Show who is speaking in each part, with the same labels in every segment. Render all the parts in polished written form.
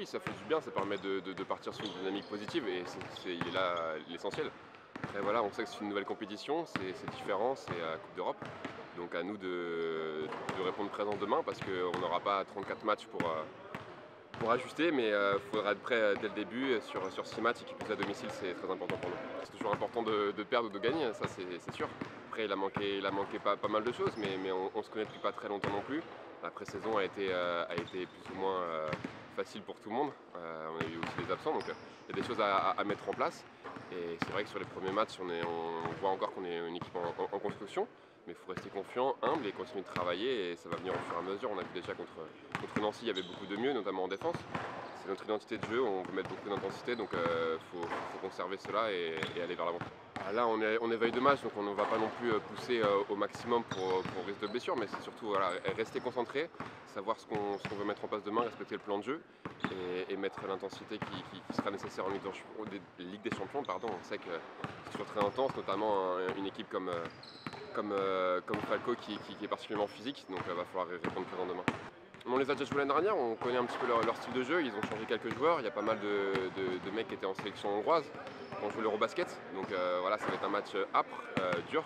Speaker 1: Ça fait du bien, ça permet de partir sur une dynamique positive et il est là l'essentiel. Après voilà, on sait que c'est une nouvelle compétition, c'est différent, c'est la Coupe d'Europe. Donc à nous de répondre présent demain parce qu'on n'aura pas 34 matchs pour ajuster, mais il faudra être prêt dès le début sur 6 matchs et qui plus à domicile, c'est très important pour nous. C'est toujours important de perdre ou de gagner, ça c'est sûr. Après il a manqué pas mal de choses, mais on se connaît depuis pas très longtemps non plus. La pré-saison a été plus ou moins facile pour tout le monde. On a eu aussi des absents, donc il y a des choses à mettre en place. Et c'est vrai que sur les premiers matchs, on voit encore qu'on est une équipe en construction. Mais il faut rester confiant, humble et continuer de travailler et ça va venir au fur et à mesure. On a vu déjà contre Nancy, il y avait beaucoup de mieux, notamment en défense. C'est notre identité de jeu, on veut mettre beaucoup d'intensité, donc faut conserver cela et aller vers l'avant. Là, on est veille de match, donc on ne va pas non plus pousser au maximum pour risque de blessure, mais c'est surtout voilà, rester concentré, savoir ce qu'on veut mettre en place demain, respecter le plan de jeu et mettre l'intensité qui sera nécessaire en Ligue des Champions. Pardon. On sait que c'est toujours très intense, notamment une équipe comme Falco qui est particulièrement physique, donc il va falloir répondre présent demain. On les a déjà joués l'année dernière, on connaît un petit peu leur style de jeu, ils ont changé quelques joueurs, il y a pas mal de mecs qui étaient en sélection hongroise, qui ont joué l'Eurobasket, donc voilà, ça va être un match âpre, dur,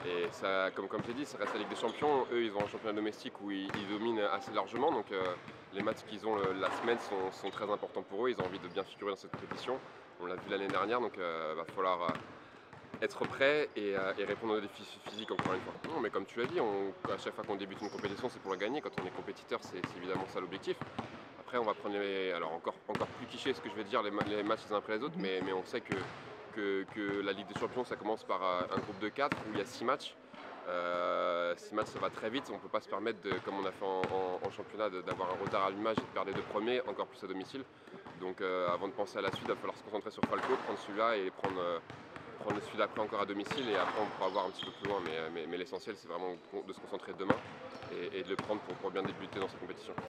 Speaker 1: et ça, comme je l'ai dit, ça reste la Ligue des Champions, eux ils ont un championnat domestique où ils dominent assez largement, donc les matchs qu'ils ont la semaine sont très importants pour eux, ils ont envie de bien figurer dans cette compétition, on l'a vu l'année dernière, donc il va falloir être prêt et répondre aux défis physiques encore une fois. Non, mais comme tu l'as dit, à chaque fois qu'on débute une compétition, c'est pour la gagner. Quand on est compétiteur, c'est évidemment ça l'objectif. Après, on va prendre alors encore plus cliché ce que je vais dire, les matchs les uns après les autres, mais on sait que la Ligue des Champions, ça commence par un groupe de 4 où il y a 6 matchs. 6 matchs, ça va très vite. On ne peut pas se permettre, comme on a fait en championnat, d'avoir un retard à l'image et de perdre les 2 premiers, encore plus à domicile. Donc avant de penser à la suite, il va falloir se concentrer sur Falco, prendre celui-là et prendre celui d'après encore à domicile et après on pourra voir un petit peu plus loin, mais l'essentiel c'est vraiment de se concentrer demain et de le prendre pour bien débuter dans cette compétition.